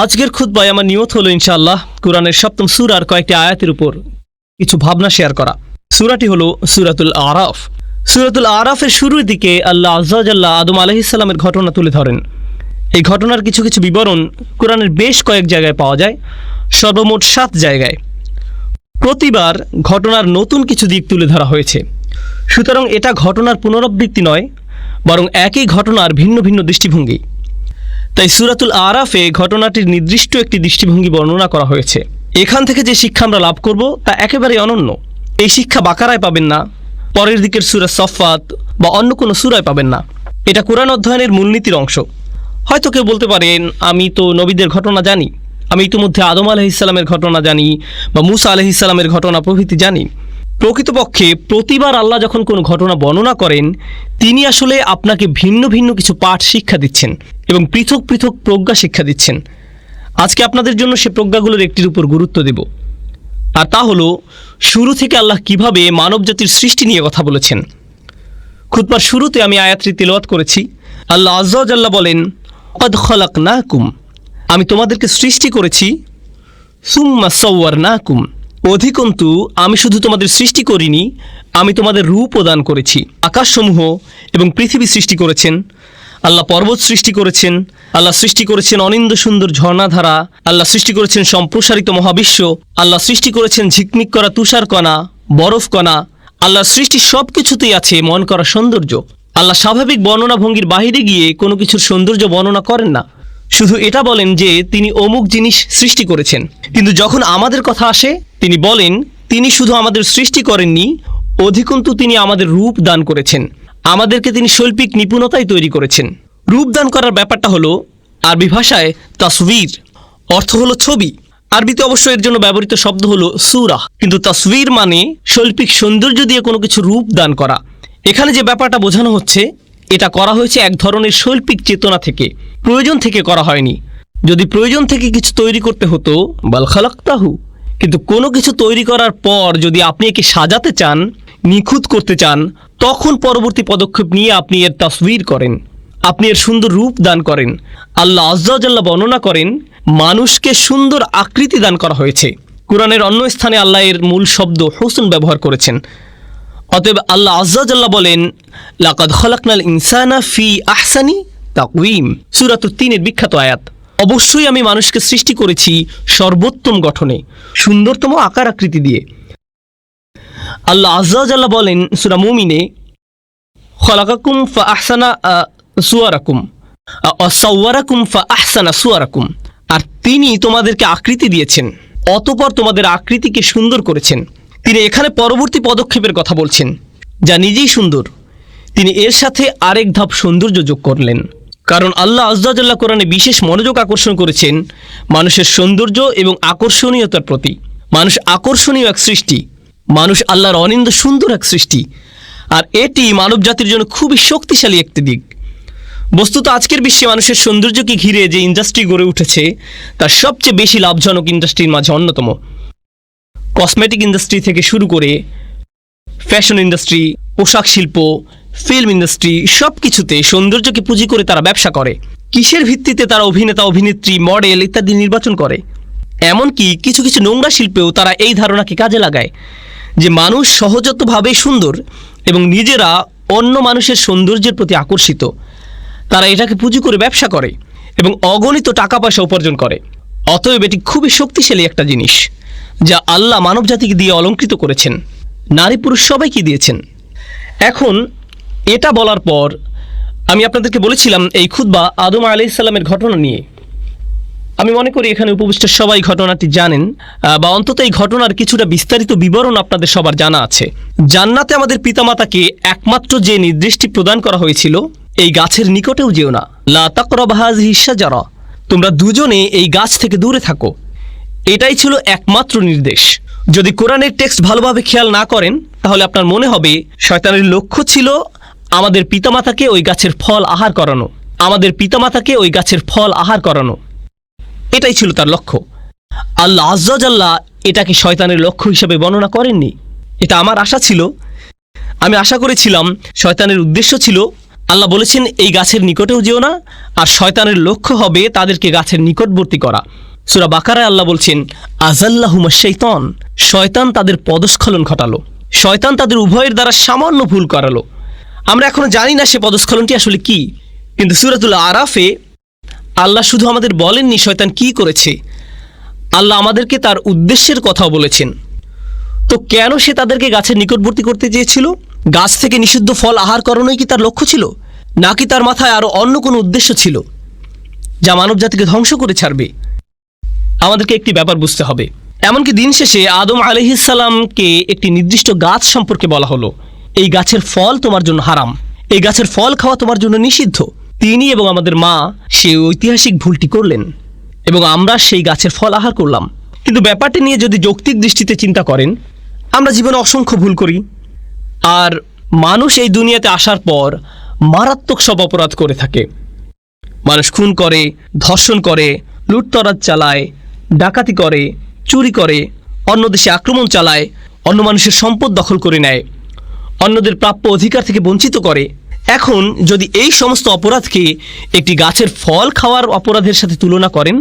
আজকের খুতবায় আমার নিয়ত হলো ইনশাআল্লাহ কুরআনের সপ্তম সূরার কয়েকটি আয়াতের উপর কিছু ভাবনা শেয়ার করা। সূরাটি হলো সূরাতুল আরাফ। সূরাতুল আরাফের শুরুর দিকে আল্লাহ আযজা ওয়া জাল্লা আদম আলাইহিস সালামের ঘটনা তুলে ধরেন। এই ঘটনার কিছু কিছু বিবরণ কুরআনের বেশ কয়েক জায়গায় পাওয়া যায়, সর্বমোট 7 জায়গায়। প্রতিবার ঘটনার নতুন কিছু দিক তুলে ধরা হয়েছে। সুতরাং এটা ঘটনার পুনরাবৃত্তি নয়, বরং একই ঘটনার ভিন্ন ভিন্ন দৃষ্টিভঙ্গি। তাই সূরাতুল আরাফে ঘটনাটির নির্দিষ্ট একটি দৃষ্টিভঙ্গি বর্ণনা করা হয়েছে। এখান থেকে যে শিক্ষা আমরা লাভ করব তা একেবারে অনন্য। এই শিক্ষা বাকারায় পাবেন না, পরের দিকের সূরা সফফাত বা অন্য কোনো সূরায় পাবেন না। এটা কোরআন অধ্যয়নের মূলনীতির অংশ। হয়তো কেউ বলতে পারেন, আমি তো নবীদের ঘটনা জানি, আমি ইতিমধ্যে আদম আলাইহিস সালামের ঘটনা জানি বা মূসা আলাইহিস সালামের ঘটনা প্রভৃতি জানি। প্রকৃতপক্ষে প্রতিবার আল্লাহ যখন কোনো ঘটনা বর্ণনা করেন, তিনি আসলে আপনাকে ভিন্ন ভিন্ন কিছু পাঠ শিক্ষা দিচ্ছেন এবং পৃথক পৃথক প্রজ্ঞা শিক্ষা দিচ্ছেন। আজকে আপনাদের জন্য সে প্রজ্ঞাগুলোর একটির উপর গুরুত্ব দেব, আর তা হলো শুরু থেকে আল্লাহ কিভাবে মানবজাতির সৃষ্টি নিয়ে কথা বলেছেন। খুতবার শুরুতে আমি আয়াতটি তিলাওয়াত করেছি। আল্লাহ আযজা ওয়া জাল্লা বলেন, ক্বাদ খালাকনাকুম, আমি তোমাদেরকে সৃষ্টি করেছি, সুম্মা সাওয়ারনাকুম, অধিকন্তু আমি শুধু তোমাদের সৃষ্টি করিনি, আমি তোমাদের রূপও দান করেছি। আকাশসমূহ এবং পৃথিবী সৃষ্টি করেছেন আল্লাহ, পর্বত সৃষ্টি করেছেন আল্লাহ, সৃষ্টি করেছেন অনিন্দ সুন্দর ঝর্ণাধারা আল্লাহ, সৃষ্টি করেছেন সম্প্রসারিত মহাবিশ্ব আল্লাহ, সৃষ্টি করেছেন ঝিকমিক করা তুষারকণা, বরফকণা। আল্লাহর সৃষ্টি সব কিছুতেই আছে মন করা সৌন্দর্য। আল্লাহ স্বাভাবিক বর্ণনা ভঙ্গির বাহিরে গিয়ে কোনো কিছুর সৌন্দর্য বর্ণনা করেন না, শুধু এটা বলেন যে তিনি অমুক জিনিস সৃষ্টি করেছেন। কিন্তু যখন আমাদের কথা আসে, তিনি বলেন তিনি শুধু আমাদের সৃষ্টি করেননি, অধিকন্তু তিনি আমাদের রূপ দান করেছেন। আমাদেরকে তিনি শৈল্পিক নিপুণতায় তৈরি করেছেন। রূপ দান করার ব্যাপারটা হলো আরবি ভাষায় তাসবির, অর্থ হলো ছবি। আরবিতে অবশ্য এর জন্য ব্যবহৃত শব্দ হলো সূরা, কিন্তু তাসবির মানে শৈল্পিক সৌন্দর্য দিয়ে কোনো কিছু রূপ দান করা। এখানে যে ব্যাপারটা বোঝানো হচ্ছে, এটা করা হয়েছে এক ধরনের শৈল্পিক চেতনা থেকে, প্রয়োজন থেকে করা হয়নি। যদি প্রয়োজন থেকে কিছু তৈরি করতে হতো, বাল খালাকতাহু, কিন্তু কোনো কিছু তৈরি করার পর যদি আপনি একে সাজাতে চান, নিখুঁত করতে চান, তখন পরবর্তী পদক্ষেপ নিয়ে আপনি এর তাসবির করেন, আপনি এর সুন্দর রূপ দান করেন। আল্লাহ আযজা ওয়া জাল্লা বর্ণনা করেন, মানুষকে সুন্দর আকৃতি দান করা হয়েছে। কুরআনের অন্য স্থানে আল্লাহ এর মূল শব্দ হুসন ব্যবহার করেছেন। অতএব আল্লাহ আযজা ওয়া জাল্লা বলেন, লাকাদ খালাকনাল ইনসানা ফি আহসানি তাকওয়িম, সূরা 3 এর বিখ্যাত আয়াত। অবশ্যই আমি মানুষকে সৃষ্টি করেছি সর্বোত্তম গঠনে, সুন্দরতম আকার আকৃতি দিয়ে। আল্লাহ আযজা ওয়া জাল্লা বলেন সূরা মুমিনে, খালাকাকুম ফা আহসানা সুওয়ারাকুম সাওয়ারাকুম ফা আহসানা সুওয়ারাকুম, আর তিনি তোমাদেরকে আকৃতি দিয়েছেন, অতঃপর তোমাদের আকৃতিকে সুন্দর করেছেন। তিনি এখানে পরবর্তী পদক্ষেপের কথা বলছেন, যা নিজেই সুন্দর। তিনি এর সাথে আরেক ধাপ সৌন্দর্য যোগ করলেন, কারণ আল্লাহ আযজা ওয়া জাল্লা কোরআনে বিশেষ মনোযোগ আকর্ষণ করেছেন মানুষের সৌন্দর্য এবং আকর্ষণীয়তার প্রতি। মানুষ আকর্ষণীয় এক সৃষ্টি, মানুষ আল্লাহর অনিন্দ সুন্দর এক সৃষ্টি, আর এটি মানব জাতির জন্য খুবই শক্তিশালী একটি দিক। বস্তুত আজকের বিশ্বে মানুষের সৌন্দর্যকে ঘিরে যে ইন্ডাস্ট্রি গড়ে উঠেছে, তার সবচেয়ে বেশি লাভজনক ইন্ডাস্ট্রির মাঝে অন্যতম। কসমেটিক ইন্ডাস্ট্রি থেকে শুরু করে ফ্যাশন ইন্ডাস্ট্রি, পোশাক শিল্প, ফিল্ম ইন্ডাস্ট্রি, সব কিছুতে সৌন্দর্যকে পুঁজি করে তারা ব্যবসা করে। কিসের ভিত্তিতে তারা অভিনেতা, অভিনেত্রী, মডেল ইত্যাদি নির্বাচন করে। এমনকি কিছু কিছু নোংরা শিল্পেও তারা এই ধারণাকে কাজে লাগায় যে মানুষ সহজাতভাবে সুন্দর এবং নিজেরা অন্য মানুষের সৌন্দর্যের প্রতি আকর্ষিত। তারা এটাকে পুঁজি করে ব্যবসা করে এবং অগণিত টাকা পয়সা উপার্জন করে। অতএব এটি খুবই শক্তিশালী একটা জিনিস, যা আল্লাহ মানব জাতিকে দিয়ে অলঙ্কৃত করেছেন, নারী পুরুষ সবাইকে দিয়েছেন। এখন এটা বলার পর আমি আপনাদেরকে বলেছিলাম এই খুতবা আদম আলাইহিস সালামের ঘটনা নিয়ে। আমি মনে করি এখানে উপবিষ্ট সবাই ঘটনাটি জানেন, বা অন্তত এই ঘটনার কিছুটা বিস্তারিত বিবরণ আপনাদের সবার জানা আছে। জান্নাতে আমাদের পিতামাতাকে একমাত্র যে নির্দেশটি প্রদান করা হয়েছিল, এই গাছের নিকটেও যেও না, লা তাকরাবু হাযিহিশ শাজারা, তোমরা দুজনে এই গাছ থেকে দূরে থাকো। এটাই ছিল একমাত্র নির্দেশ। যদি কোরআনের টেক্সট ভালোভাবে খেয়াল না করেন, তাহলে আপনার মনে হবে শয়তানের লক্ষ্য ছিল আমাদের পিতামাতাকে ওই গাছের ফল আহার করানো, আমাদের পিতামাতাকে ওই গাছের ফল আহার করানো, এটাই ছিল তার লক্ষ্য। আল্লাহ আযজা ওয়া জাল্লা এটাকে শয়তানের লক্ষ্য হিসেবে বর্ণনা করেননি। এটা আমার আশা ছিল, আমি আশা করেছিলাম শয়তানের উদ্দেশ্য ছিল আল্লাহ বলেছেন এই গাছের নিকটেও যেও না, আর শয়তানের লক্ষ্য হবে তাদেরকে গাছের নিকটবর্তী করা। সূরা বাকারায় আল্লাহ বলছেন আযাল্লাহুমাশ শাইতান, শয়তান তাদের পদস্খলন ঘটালো, শয়তান তাদের উভয়ের দ্বারা সামান্য ভুল করালো। আমরা এখনো জানি না সে পদস্খলনটি আসলে কি, কিন্তু সূরাতুল আরাফে আল্লাহ শুধু আমাদের বলেননি শয়তান কি করেছে, আল্লাহ আমাদেরকে তার উদ্দেশ্যের কথাও বলেছেন। তো কেন সে তাদেরকে গাছের নিকটবর্তী করতে চেয়েছিল? গাছ থেকে নিষিদ্ধ ফল আহার করানোই কি তার লক্ষ্য ছিল, নাকি তার মাথায় আরো অন্য কোনো উদ্দেশ্য ছিল যা মানব জাতিকে ধ্বংস করে ছাড়বে? আমাদেরকে একটি ব্যাপার বুঝতে হবে। এমনকি দিন শেষে আদম আলাইহিস সালামকে একটি নির্দিষ্ট গাছ সম্পর্কে বলা হলো, এই গাছের ফল তোমার জন্য হারাম, এই গাছের ফল খাওয়া তোমার জন্য নিষিদ্ধ। তিনি এবং আমাদের মা সেই ঐতিহাসিক ভুলটি করলেন এবং আমরা সেই গাছের ফল আহার করলাম। কিন্তু ব্যাপারটি নিয়ে যদি যৌক্তিক দৃষ্টিতে চিন্তা করেন, আমরা জীবনে অসংখ্য ভুল করি, আর মানুষ এই দুনিয়াতে আসার পর মারাত্মক সব অপরাধ করে থাকে। মানুষ খুন করে, ধর্ষণ করে, লুটতরাজ চালায়, ডাকাতি করে, চুরি করে, অন্য দেশে আক্রমণ চালায়, অন্য মানুষের সম্পদ দখল করে নেয়, অন্যদের প্রাপ্য অধিকার থেকে বঞ্চিত করে। এখন যদি এই সমস্ত অপরাধকে একটি গাছের ফল খাওয়ার অপরাধের সাথে তুলনা করেন,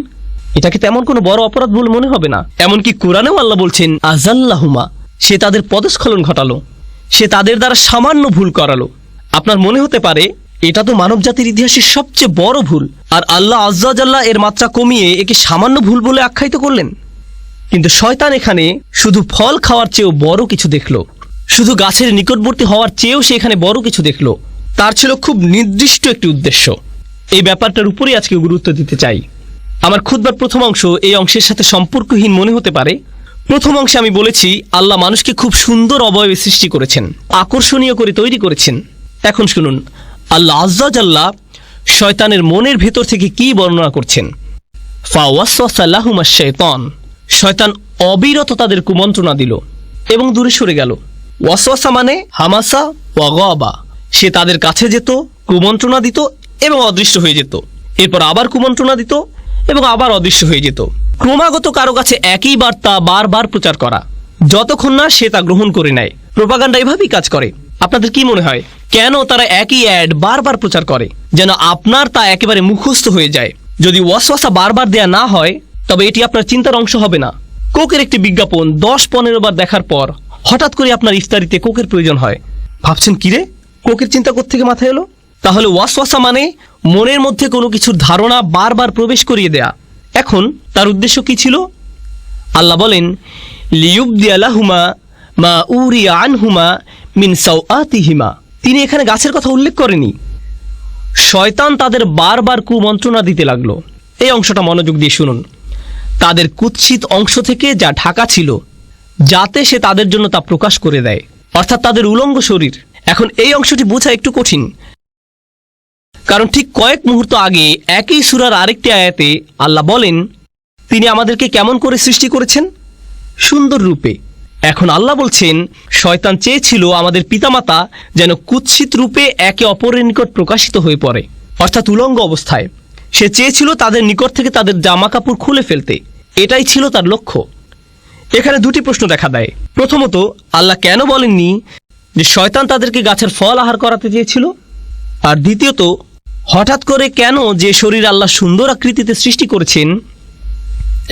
এটাকে তেমন কোনো বড় অপরাধ বলে মনে হবে না। এমনকি কোরআনেও আল্লাহ বলছেন আযাল্লাহুমা, সে তাদের পদস্খলন ঘটালো, সে তাদের দ্বারা সামান্য ভুল করালো। আপনার মনে হতে পারে এটা তো মানব জাতির ইতিহাসের সবচেয়ে বড় ভুল, আর আল্লাহ আজ্জা ওয়া জাল্লা এর মাত্রা কমিয়ে একে সামান্য ভুল বলে আখ্যায়িত করলেন। কিন্তু শয়তান এখানে শুধু ফল খাওয়ার চেয়েও বড় কিছু দেখল, শুধু গাছের নিকটবর্তী হওয়ার চেয়েও সে এখানে বড় কিছু দেখল। তার ছিল খুব নির্দিষ্ট একটি উদ্দেশ্য। এই ব্যাপারটার উপরেই আজকে গুরুত্ব দিতে চাই। আমার খুতবার প্রথম অংশ এই অংশের সাথে সম্পর্কহীন মনে হতে পারে। প্রথম অংশে আমি বলেছি আল্লাহ মানুষকে খুব সুন্দর অবয়বে সৃষ্টি করেছেন, আকর্ষণীয় করে তৈরি করেছেন। এখন শুনুন আল্লাহ আজ্জা ওয়া জাল্লা শয়তানের মনের ভেতর থেকে কি বর্ণনা করছেন। ফাওয়াসওয়াসা লাহুমাশ শাইতান, শয়তান অবিরত তাদের কুমন্ত্রণা দিল এবং দূরে সরে গেল। ওয়াসওয়াসা মানে হামাসা ওয়া গাবা, সে তাদের কাছে যেত, কুমন্ত্রণা দিত এবং অদৃশ্য হয়ে যেত, এরপর আবার কুমন্ত্রণা দিত এবং আবার অদৃশ্য হয়ে যেত। ক্রমাগত কারো কাছে একই বার্তা বারবার প্রচার করা, যতক্ষণ না সে তা গ্রহণ করে নেয়। প্রোপাগান্ডা এভাবেই কাজ করে। আপনাদের কি মনে হয় কেন তারা একই অ্যাড বারবার প্রচার করে, যেন আপনার তা একেবারে মুখস্থ হয়ে যায়? যদি ওয়াসওয়াসা বারবার দেয়া না হয় তবে এটি আপনার চিন্তার অংশ হবে না। কোকের একটি বিজ্ঞাপন 10-15 বার দেখার পর হঠাৎ করে আপনার ইফতারিতে কোকের প্রয়োজন হয়। ভাবছেন কিরে, কোকের চিন্তা কোত্থেকে মাথায় এলো? তাহলে ওয়াসওয়াসা মানে মনের মধ্যে কোনো কিছুর ধারণা বারবার প্রবেশ করিয়ে দেয়া। এখন তার উদ্দেশ্য কি ছিল? আল্লাহ বলেন লিয়ুবদিয়া লাহুমা মা উরিয়া আনহুমা মিন সাওআতিহিমা। তিনি এখানে গাছের কথা উল্লেখ করেনি। শয়তান তাদের বারবার কুমন্ত্রণা দিতে লাগলো। এই অংশটা মনোযোগ দিয়ে শুনুন। তাদের কুৎসিত অংশ থেকে যা ঢাকা ছিল, যাতে সে তাদের জন্য তা প্রকাশ করে দেয়, অর্থাৎ তাদের উলঙ্গ শরীর। এখন এই অংশটি বোঝা একটু কঠিন, কারণ ঠিক কয়েক মুহূর্ত আগে একই সূরার আরেকটি আয়াতে আল্লাহ বলেন তিনি আমাদেরকে কেমন করে সৃষ্টি করেছেন? সুন্দর রূপে। এখন আল্লাহ বলছেন শয়তান চেয়েছিল আমাদের পিতামাতা যেন কুৎসিত রূপে একে অপরের নিকট প্রকাশিত হয়ে পড়ে, অর্থাৎ উলঙ্গ অবস্থায়। সে চেয়েছিল তাদের নিকট থেকে তাদের জামা কাপড় খুলে ফেলতে। এটাই ছিল তার লক্ষ্য। এখানে দুটি প্রশ্ন দেখা দেয়। প্রথমত, আল্লাহ কেন বলেননি যে শয়তান তাদেরকে গাছের ফল আহার করাতে চেয়েছিল? আর দ্বিতীয়ত, হঠাৎ করে কেন যে শরীর আল্লাহ সুন্দর আকৃতিতে সৃষ্টি করেছেন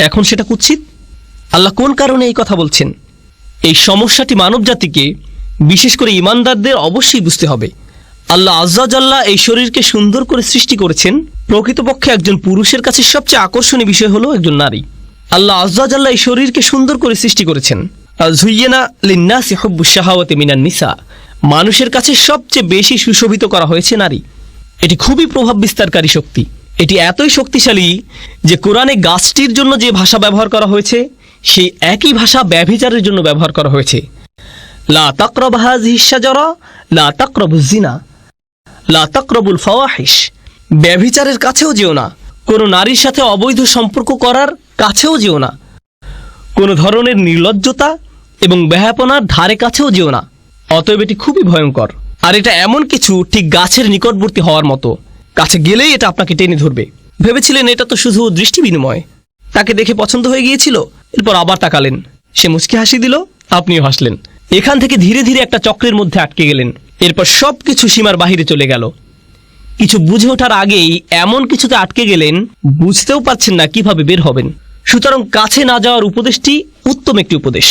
এখন সেটা কুৎসিত? আল্লাহ কোন কারণে এই কথা বলছেন? এই সমস্যাটি মানব জাতিকে, বিশেষ করে ঈমানদারদের অবশ্যই বুঝতে হবে। আল্লাহ আজ্জা ওয়া জাল্লা এই শরীরকে সুন্দর করে সৃষ্টি করেছেন। প্রকৃতপক্ষে একজন পুরুষের কাছে সবচেয়ে আকর্ষণীয় বিষয় হলো একজন নারী। আল্লাহ আজ্জা ওয়া জাল্লা এই শরীরকে সুন্দর করে সৃষ্টি করেছেন। যুয়্যিনা লিন-নাসি হুব্বুশ শাহাওয়াতি মিনান নিসা, মানুষের কাছে সবচেয়ে বেশি সুশোভিত করা হয়েছে নারী। এটি খুবই প্রভাব বিস্তারকারী শক্তি। এটি এতই শক্তিশালী যে কোরআনে গাছটির জন্য যে ভাষা ব্যবহার করা হয়েছে সেই একই ভাষা ব্যভিচারের জন্য ব্যবহার করা হয়েছে। লা তাকরাবু হাযিহিশ শাজারা লা তাকরাবুজ জিনা লা তাকরাবুল ফাওয়াহিশ। ব্যভিচারের কাছেও যেও না, কোনো নারীর সাথে অবৈধ সম্পর্ক করার কাছেও যেও না, কোনো ধরনের নির্লজ্জতা এবং বেহায়াপনার ধারে কাছেও যেও না। অতএব এটি খুবই ভয়ঙ্কর। আর এটা এমন কিছু ঠিক গাছের নিকটবর্তী হওয়ার মতো, কাছে গেলেই এটা আপনাকে টেনে ধরবে। ভেবেছিলেন এটা তো শুধু দৃষ্টি বিনিময়, তাকে দেখে পছন্দ হয়ে গিয়েছিল, এরপর আবার তাকালেন, সে মুচকি হাসি দিল, আপনিও হাসলেন। এখান থেকে ধীরে ধীরে একটা চক্রের মধ্যে আটকে গেলেন। এরপর সবকিছু সীমার বাহিরে চলে গেল। কিছু বুঝে ওঠার আগেই এমন কিছুতে আটকে গেলেন, বুঝতেও পারছেন না কিভাবে বের হবেন। সুতরাং কাছে না যাওয়ার উপদেশটি উত্তম একটি উপদেশ,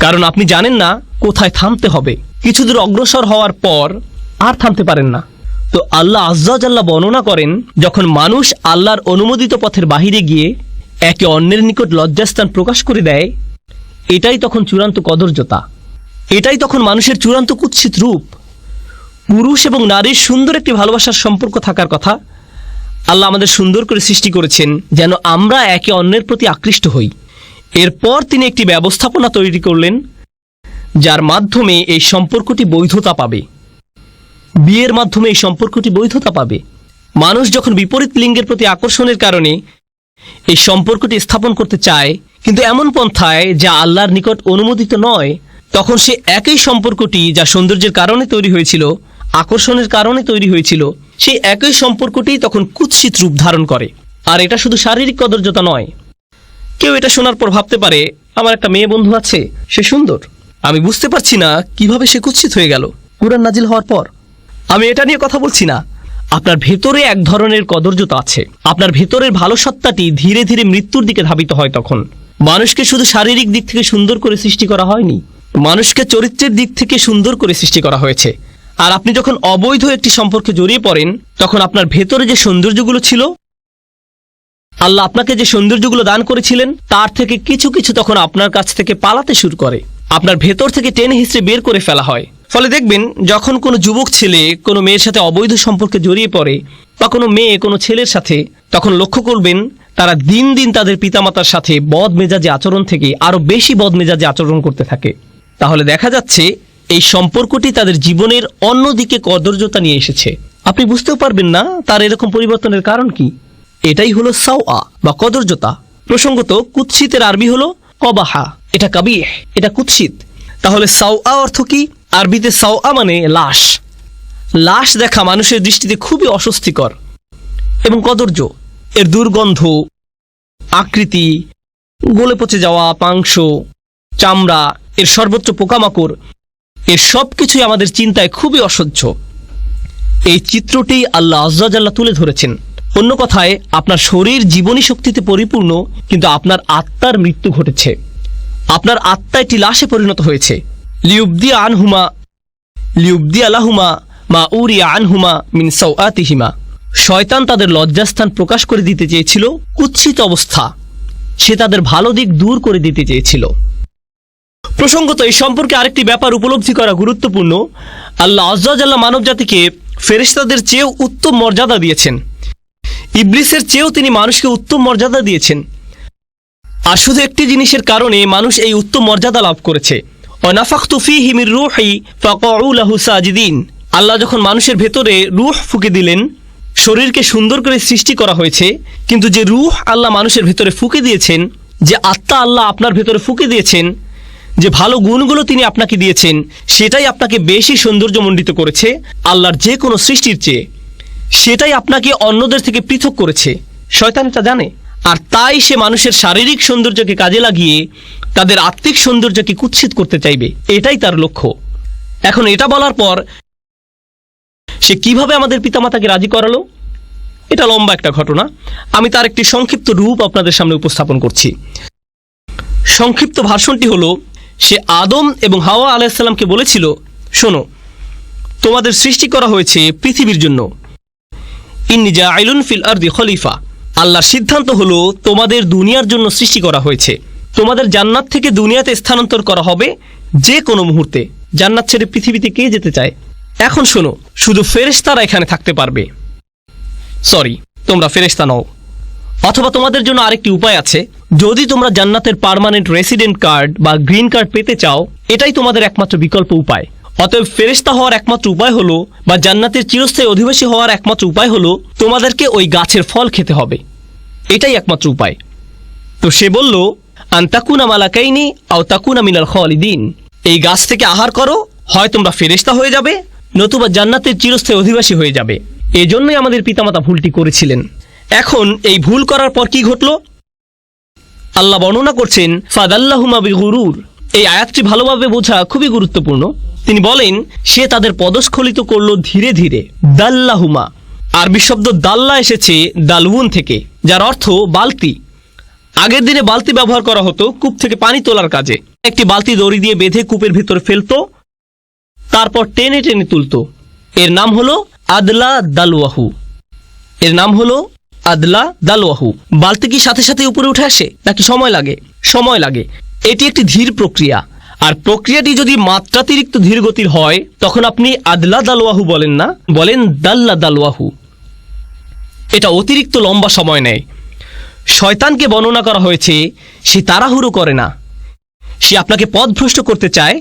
কারণ আপনি জানেন না কোথায় থামতে হবে। কিছু দূর অগ্রসর হওয়ার পর আর থামতে পারেন না। তো আল্লাহ আজ্জা ওয়া জাল্লা বর্ণনা করেন, যখন মানুষ আল্লাহর অনুমোদিত পথের বাহিরে গিয়ে একে অন্যের নিকট লজ্জাস্থান প্রকাশ করে দেয়, এটাই তখন চূড়ান্ত কদর্যতা, এটাই তখন মানুষের চূড়ান্ত কুৎসিত রূপ। পুরুষ এবং নারীর সুন্দর একটি ভালোবাসার সম্পর্ক থাকার কথা। আল্লাহ আমাদের সুন্দর করে সৃষ্টি করেছেন যেন আমরা একে অন্যের প্রতি আকৃষ্ট হই। এরপর তিনি একটি ব্যবস্থাপনা তৈরি করলেন যার মাধ্যমে এই সম্পর্কটি বৈধতা পাবে। বিয়ের মাধ্যমে এই সম্পর্কটি বৈধতা পাবে। মানুষ যখন বিপরীত লিঙ্গের প্রতি আকর্ষণের কারণে এই সম্পর্কটি স্থাপন করতে চায়, কিন্তু এমন পন্থায় যা আল্লাহর নিকট অনুমোদিত নয়, তখন সে একই সম্পর্কটি যা সৌন্দর্যের কারণে তৈরি হয়েছিল, আকর্ষণের কারণে তৈরি হয়েছিল, সেই একই সম্পর্কটি তখন কুৎসিত রূপ ধারণ করে। আর এটা শুধু শারীরিক কদর্যতা নয়। কেউ এটা শোনার পর ভাবতে পারে, আমার একটা মেয়ে বন্ধু আছে, সে সুন্দর, আমি বুঝতে পারছি না কিভাবে সে কুৎসিত হয়ে গেল কুরআন নাজিল হওয়ার পর। আমি এটা নিয়ে কথা বলছি না। আপনার ভেতরে এক ধরনের কদর্যতা আছে। আপনার ভেতরের ভালো সত্তাটি ধীরে ধীরে মৃত্যুর দিকে ধাবিত হয়। তখন মানুষকে শুধু শারীরিক দিক থেকে সুন্দর করে সৃষ্টি করা হয়নি, মানুষকে চরিত্রের দিক থেকে সুন্দর করে সৃষ্টি করা হয়েছে। আর আপনি যখন অবৈধ একটি সম্পর্কে জড়িয়ে পড়েন, তখন আপনার ভেতরে যে সৌন্দর্যগুলো ছিল, আল্লাহ আপনাকে যে সৌন্দর্যগুলো দান করেছিলেন, তার থেকে কিছু কিছু তখন আপনার কাছ থেকে পালাতে শুরু করে। আপনার ভেতর থেকে টেনে হিঁচড়ে বের করে ফেলা হয়। ফলে দেখবেন, যখন কোনো যুবক ছেলে কোনো মেয়ের সাথে অবৈধ সম্পর্কে জড়িয়ে পড়ে, বা কোনো মেয়ে কোনো ছেলের সাথে, তখন লক্ষ্য করবেন তারা দিন দিন তাদের পিতামাতার সাথে বদমেজাজি আচরণ থেকে আরও বেশি বদমেজাজি আচরণ করতে থাকে। তাহলে দেখা যাচ্ছে এই সম্পর্কটি তাদের জীবনের অন্যদিকে কদর্যতা নিয়ে এসেছে। আপনি বুঝতেও পারবেন না তার এরকম পরিবর্তনের কারণ কি। এটাই হলো সাওয়া বা কদর্যতা। প্রসঙ্গত, কুৎসিতের আরবি হলো কবাহা, এটা কাবিহ, এটা কুৎসিত। তাহলে সাওয়া অর্থ কি? আরবিতে সাওয়া মানে লাশ। লাশ দেখা মানুষের দৃষ্টিতে খুবই অস্বস্তিকর এবং কদর্য। এর দুর্গন্ধ, আকৃতি, গলে পচে যাওয়া মাংস, চামড়া, এর সর্বোচ্চ পোকামাকড়, এর সব কিছুই আমাদের চিন্তায় খুবই অসহ্য। এই চিত্রটি আল্লাহ আজ্জা ওয়া জাল্লা তুলে ধরেছেন। অন্য কথায়, আপনার শরীর জীবনী শক্তিতে পরিপূর্ণ, কিন্তু আপনার আত্মার মৃত্যু ঘটেছে। আপনার আত্মা একটি লাশে পরিণত হয়েছে। লিউবদি আলাহুমা মা উরিয়া আনহুমা মিন সাওআতিহিমা। শয়তান তাদের লজ্জাস্থান প্রকাশ করে দিতে চেয়েছিল, কুৎসিত অবস্থা। সে তাদের ভালো দিক দূর করে দিতে চেয়েছিল। প্রসঙ্গত, এই সম্পর্কে আরেকটি ব্যাপার উপলব্ধি করা গুরুত্বপূর্ণ। আল্লাহ আজ্জা ওয়া জাল্লা মানব জাতিকে ফেরেশতাদের চেয়েও উত্তম মর্যাদা দিয়েছেন। ইবলিসের চেয়েও তিনি মানুষকে উত্তম মর্যাদা দিয়েছেন। আর শুধু একটি জিনিসের কারণে মানুষ এই উত্তম মর্যাদা লাভ করেছে। ওয়ানাফাখতু ফীহি মির রূহি ফাকাউ লাহু সাজিদিন। আল্লাহ যখন মানুষের ভেতরে রূহ ফুঁকে দিলেন, শরীরকে সুন্দর করে সৃষ্টি করা হয়েছে, কিন্তু যে রূহ আল্লাহ মানুষের ভেতরে ফুঁকে দিয়েছেন, যে আত্মা আল্লাহ আপনার ভেতরে ফুঁকে দিয়েছেন, যে ভালো গুণগুলো তিনি আপনাকে দিয়েছেন, সেটাই আপনাকে বেশি সৌন্দর্যমণ্ডিত করেছে আল্লাহর যে কোনো সৃষ্টির চেয়ে। সেটাই আপনাকে অন্যদের থেকে পৃথক করেছে। শয়তান এটা জানে, আর তাই সে মানুষের শারীরিক সৌন্দর্যকে কাজে লাগিয়ে তাদের আত্মিক সৌন্দর্যকে কুৎসিত করতে চাইবে। এটাই তার লক্ষ্য। এখন এটা বলার পর সে কিভাবে আমাদের পিতামাতাকে রাজি করালো, এটা লম্বা একটা ঘটনা। আমি তার একটি সংক্ষিপ্ত রূপ আপনাদের সামনে উপস্থাপন করছি। সংক্ষিপ্ত ভাষণটি হলো, সে আদম এবং হাওয়া আলাইহিস সালামকে বলেছিল, শোনো, তোমাদের সৃষ্টি করা হয়েছে পৃথিবীর জন্য। ইন্নী জাইলুন ফিল আরদি খলিফা। আল্লাহর সিদ্ধান্ত হলো তোমাদের দুনিয়ার জন্য সৃষ্টি করা হয়েছে। তোমাদের জান্নাত থেকে দুনিয়াতে স্থানান্তর করা হবে যে কোনো মুহূর্তে। জান্নাত ছেড়ে পৃথিবীতে কে যেতে চায়? এখন শোনো, শুধু ফেরেশতারা এখানে থাকতে পারবে। সরি, তোমরা ফেরেশতা নও। অথবা তোমাদের জন্য আরেকটি উপায় আছে। যদি তোমরা জান্নাতের পার্মানেন্ট রেসিডেন্ট কার্ড বা গ্রিন কার্ড পেতে চাও, এটাই তোমাদের একমাত্র বিকল্প উপায়। অতএব ফেরেশতা হওয়ার একমাত্র উপায় হলো, বা জান্নাতের চিরস্থায়ী অধিবাসী হওয়ার একমাত্র উপায় হলো, তোমাদেরকে ওই গাছের ফল খেতে হবে। এটাই একমাত্র উপায়। তো সে বলল, আন তাকুনা মালাকাইনি আও তাকুনা মিনাল খালিদিন। এই গাছ থেকে আহার করো, হয় তোমরা ফেরেশতা হয়ে যাবে, নতুবা জান্নাতের চিরস্থায়ী অধিবাসী হয়ে যাবে। এজন্যই আমাদের পিতামাতা ভুলটি করেছিলেন। এখন এই ভুল করার পর কি ঘটল? আল্লাহ বর্ণনা করছেন, ফাদাল্লাহুমা বিগুরুর। এই আয়াতটি ভালোভাবে বোঝা খুবই গুরুত্বপূর্ণ। তিনি বলেন, সে তাদের পদস্খলিত করল ধীরে ধীরে। দাল্লাহুমা আরবি শব্দ দাল্লা এসেছে দালউন থেকে, যার অর্থ বালতি। আগের দিনে বালতি ব্যবহার করা হতো কূপ থেকে পানি তোলার কাজে। একটি বালতি দড়ি দিয়ে বেঁধে কূপের ভিতর ফেলতো, তারপর টেনে টেনে তুলতো। এর নাম হলো আদলা দালওয়াহু। এর নাম হলো আদলা দালওয়াহু। বালতি কি সাথে সাথে উপরে উঠে আসে নাকি সময় লাগে? সময় লাগে। এটি একটি ধীর প্রক্রিয়া, আর প্রক্রিয়াটি যদি মাত্রাতিরিক্ত ধীর গতির হয় তখন আপনি আদলা দালওয়াহু বলেন না, বলেন দাল্লা দালওয়াহু। এটা অতিরিক্ত লম্বা সময় নেয়। শয়তানকে বর্ণনা করা হয়েছে সে তাড়াহুড়ো করে না, সে আপনাকে পথভ্রষ্ট করতে চায়,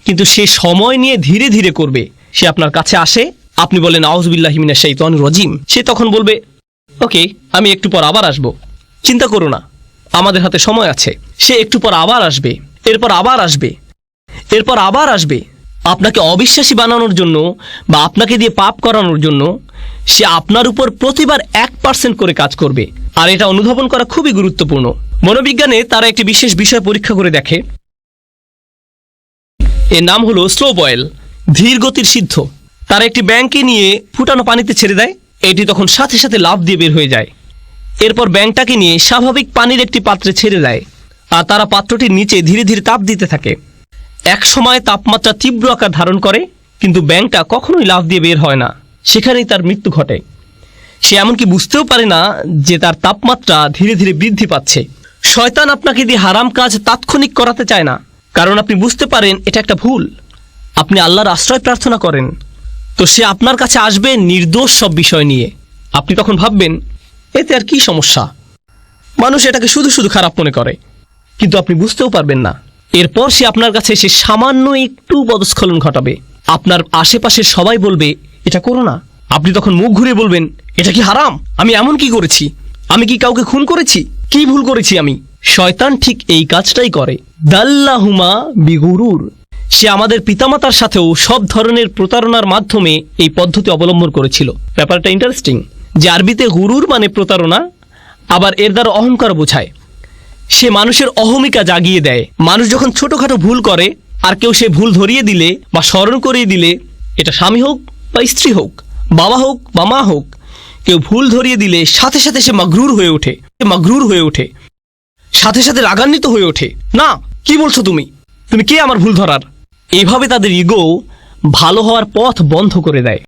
কিন্তু সে সময় নিয়ে ধীরে ধীরে করবে। সে আপনার কাছে আসে, আপনি বলেন আউযুবিল্লাহি মিনাশ শাইতানির রাজিম, সে তখন বলবে ওকে, আমি একটু পর আবার আসব, চিন্তা করো না, আমাদের হাতে সময় আছে। সে একটু পর আবার আসবে, এরপর আবার আসবে, এরপর আবার আসবে। আপনাকে অবিশ্বাসী বানানোর জন্য বা আপনাকে দিয়ে পাপ করানোর জন্য সে আপনার উপর প্রতিবার 1% করে কাজ করবে। আর এটা অনুধাবন করা খুবই গুরুত্বপূর্ণ। মনোবিজ্ঞানে তারা একটি বিশেষ বিষয় পরীক্ষা করে দেখে, এর নাম হলো স্লো বয়েল, ধীর গতির সিদ্ধ। তারা একটি ব্যাঙকে নিয়ে ফুটানো পানিতে ছেড়ে দেয়, এটি তখন সাথে সাথে লাফ দিয়ে বের হয়ে যায়। এরপর ব্যাঙটাকে নিয়ে স্বাভাবিক পানির একটি পাত্রে ছেড়ে দেয়, আর তারা পাত্রটির নিচে ধীরে ধীরে তাপ দিতে থাকে। এক সময় তাপমাত্রা তীব্র আকার ধারণ করে, কিন্তু ব্যাঙটা কখনোই লাফ দিয়ে বের হয় না, সেখানেই তার মৃত্যু ঘটে। সে এমনকি বুঝতেও পারে না যে তার তাপমাত্রা ধীরে ধীরে বৃদ্ধি পাচ্ছে। শয়তান আপনাকে দিয়ে হারাম কাজ তাৎক্ষণিক করাতে চায় না, কারণ আপনি বুঝতে পারেন এটা একটা ভুল। আপনি আল্লাহর আশ্রয় প্রার্থনা করেন, তো সে আপনার কাছে আসবে নির্দোষ সব বিষয় নিয়ে। আপনি তখন ভাববেন এতে আর কি সমস্যা, মানুষ এটাকে শুধু শুধু খারাপ মনে করে, কিন্তু আপনি বুঝতেও পারবেন না। এরপর সে আপনার কাছে এসে সামান্য একটু পদস্খলন ঘটাবে, আপনার আশেপাশের সবাই বলবে এটা করো না। আপনি তখন মুখ ঘুরে বলবেন এটা কি হারাম? আমি এমন কি করেছি? আমি কি কাউকে খুন করেছি? কি ভুল করেছি আমি? শয়তান ঠিক এই কাজটাই করে। দাল্লাহুমা বিগুরুর। সে আমাদের পিতামাতার সাথেও সব ধরনের প্রতারণার মাধ্যমে এই পদ্ধতি অবলম্বন করেছিল। ব্যাপারটা ইন্টারেস্টিং যে আরবিতে গুরুর মানে প্রতারণা, আবার এর দ্বারা অহংকার বোঝায়। সে মানুষের অহমিকা জাগিয়ে দেয়। মানুষ যখন ছোটখাটো ভুল করে আর কেউ সে ভুল ধরিয়ে দিলে বা স্মরণ করিয়ে দিলে, এটা স্বামী হোক বা স্ত্রী হোক, বাবা হোক বা মা হোক, কেউ ভুল ধরিয়ে দিলে সাথে সাথে সে মাগরুর হয়ে ওঠে, সাথে সাথে রাগান্বিত হয়ে ওঠে। না, কি বলছো তুমি? তুমি কে আমার ভুল ধরার? এভাবে তাদের ইগো ভালো হওয়ার পথ বন্ধ করে দেয়।